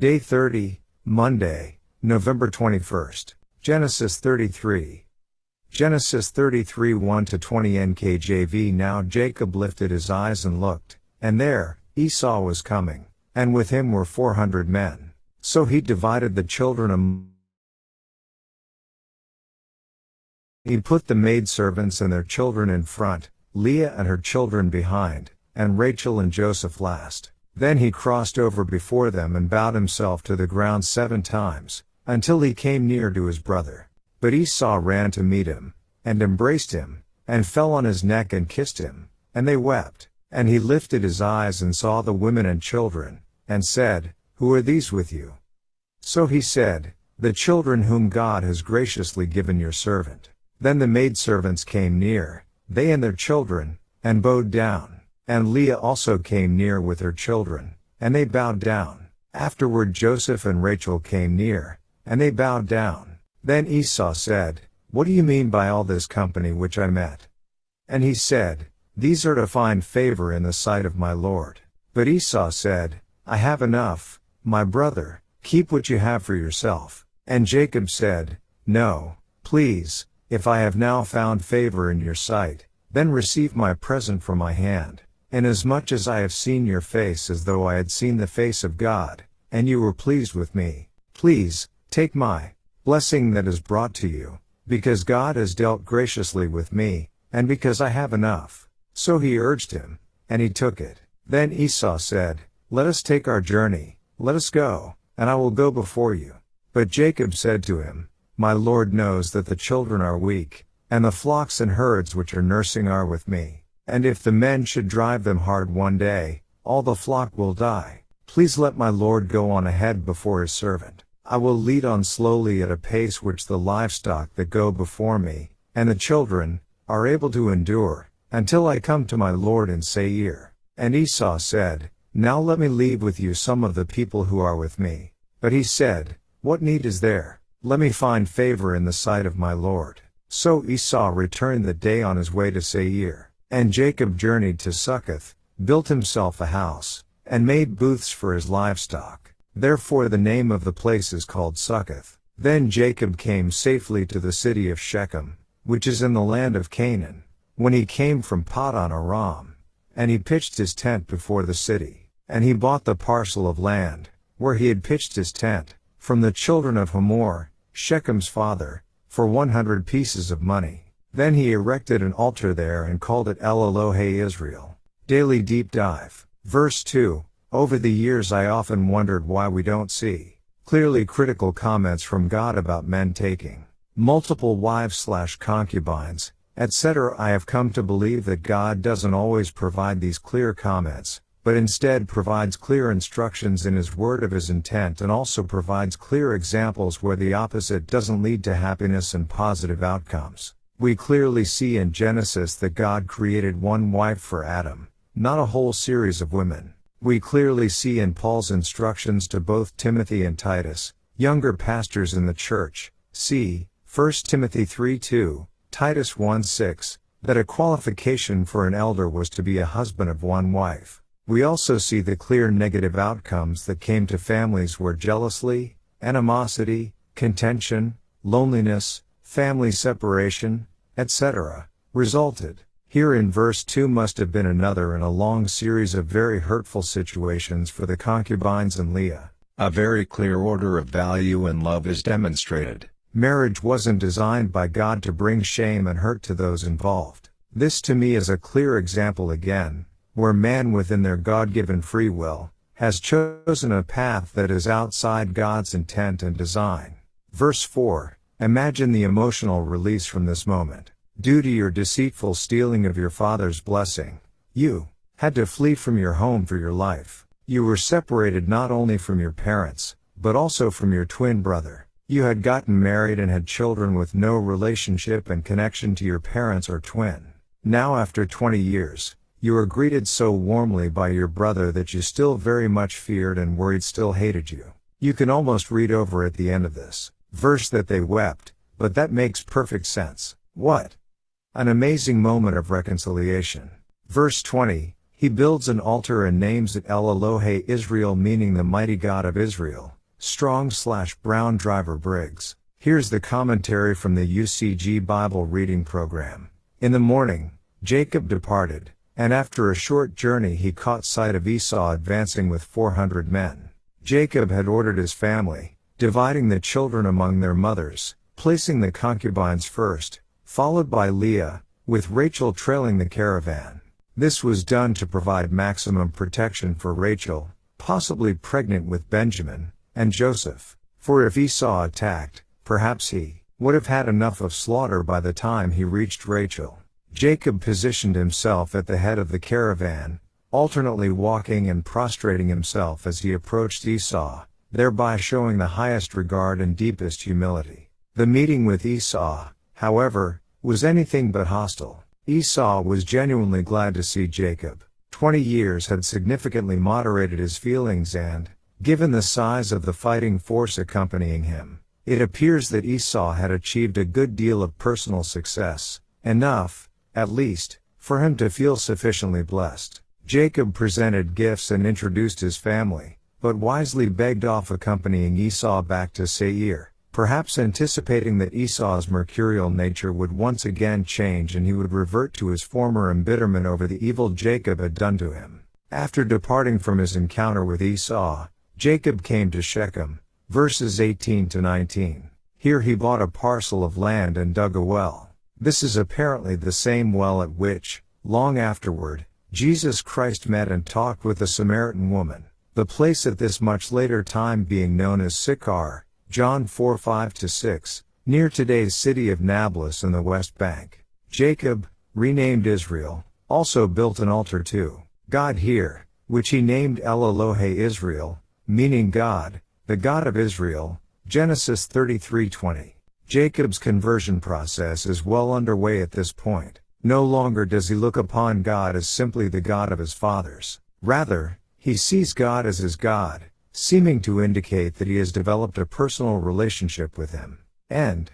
Day 30, Monday, November 21st. Genesis 33. Genesis 33 1-20 NKJV. Now Jacob lifted his eyes and looked, and there, Esau was coming, and with him were 400 men. So he divided the children among. He put the maidservants and their children in front, Leah and her children behind, and Rachel and Joseph last. Then he crossed over before them and bowed himself to the ground 7 times, until he came near to his brother. But Esau ran to meet him, and embraced him, and fell on his neck and kissed him, and they wept. And he lifted his eyes and saw the women and children, and said, Who are these with you? So he said, The children whom God has graciously given your servant. Then the maidservants came near, they and their children, and bowed down. And Leah also came near with her children, and they bowed down. Afterward Joseph and Rachel came near, and they bowed down. Then Esau said, What do you mean by all this company which I met? And he said, These are to find favor in the sight of my Lord. But Esau said, I have enough, my brother, keep what you have for yourself. And Jacob said, No, please, if I have now found favor in your sight, then receive my present from my hand, inasmuch as I have seen your face as though I had seen the face of God, and you were pleased with me. Please, take my blessing that is brought to you, because God has dealt graciously with me, and because I have enough. So he urged him, and he took it. Then Esau said, Let us take our journey, let us go, and I will go before you. But Jacob said to him, My Lord knows that the children are weak, and the flocks and herds which are nursing are with me. And if the men should drive them hard one day, all the flock will die. Please let my Lord go on ahead before his servant. I will lead on slowly at a pace which the livestock that go before me, and the children, are able to endure, until I come to my Lord in Seir. And Esau said, Now let me leave with you some of the people who are with me. But he said, What need is there? Let me find favor in the sight of my Lord. So Esau returned that day on his way to Seir. And Jacob journeyed to Succoth, built himself a house, and made booths for his livestock. Therefore the name of the place is called Succoth. Then Jacob came safely to the city of Shechem, which is in the land of Canaan, when he came from Paddan Aram. And he pitched his tent before the city. And he bought the parcel of land, where he had pitched his tent, from the children of Hamor, Shechem's father, for 100 pieces of money. Then he erected an altar there and called it El Elohe Israel. Daily Deep Dive. Verse 2. Over the years I often wondered why we don't see clearly critical comments from God about men taking multiple wives/concubines, etc. I have come to believe that God doesn't always provide these clear comments, but instead provides clear instructions in His Word of His intent, and also provides clear examples where the opposite doesn't lead to happiness and positive outcomes. We clearly see in Genesis that God created one wife for Adam, not a whole series of women. We clearly see in Paul's instructions to both Timothy and Titus, younger pastors in the church, see 1 Timothy 3:2, Titus 1:6, that a qualification for an elder was to be a husband of one wife. We also see the clear negative outcomes that came to families where jealousy, animosity, contention, loneliness, family separation, etc., resulted. Here in verse 2 must have been another in a long series of very hurtful situations for the concubines and Leah. A very clear order of value and love is demonstrated. Marriage wasn't designed by God to bring shame and hurt to those involved. This to me is a clear example again, where man within their God-given free will, has chosen a path that is outside God's intent and design. Verse 4. Imagine the emotional release from this moment. Due to your deceitful stealing of your father's blessing, you had to flee from your home for your life. You were separated not only from your parents, but also from your twin brother. You had gotten married and had children with no relationship and connection to your parents or twin. Now after 20 years, you are greeted so warmly by your brother that you still very much feared and worried still hated you. You can almost read over at the end of this verse that they wept, but that makes perfect sense. What an amazing moment of reconciliation. Verse 20, He builds an altar and names it El Elohe Israel, meaning the mighty God of Israel. Strong/Brown Driver Briggs. Here's the commentary from the UCG Bible reading program. In the morning, Jacob departed, and after a short journey he caught sight of Esau advancing with 400 men. Jacob had ordered his family, dividing the children among their mothers, placing the concubines first, followed by Leah, with Rachel trailing the caravan. This was done to provide maximum protection for Rachel, possibly pregnant with Benjamin, and Joseph. For if Esau attacked, perhaps he would have had enough of slaughter by the time he reached Rachel. Jacob positioned himself at the head of the caravan, alternately walking and prostrating himself as he approached Esau, thereby showing the highest regard and deepest humility. The meeting with Esau, however, was anything but hostile. Esau was genuinely glad to see Jacob. 20 years had significantly moderated his feelings and, given the size of the fighting force accompanying him, it appears that Esau had achieved a good deal of personal success, enough, at least, for him to feel sufficiently blessed. Jacob presented gifts and introduced his family, but wisely begged off accompanying Esau back to Seir, perhaps anticipating that Esau's mercurial nature would once again change and he would revert to his former embitterment over the evil Jacob had done to him. After departing from his encounter with Esau, Jacob came to Shechem, verses 18 to 19. Here he bought a parcel of land and dug a well. This is apparently the same well at which, long afterward, Jesus Christ met and talked with the Samaritan woman, the place at this much later time being known as Sychar, John 4:5-6, near today's city of Nablus in the West Bank. Jacob, renamed Israel, also built an altar to God here, which he named El Elohe Israel, meaning God, the God of Israel, Genesis 33:20. Jacob's conversion process is well underway at this point. No longer does he look upon God as simply the God of his fathers. Rather, he sees God as his God, seeming to indicate that he has developed a personal relationship with him. And,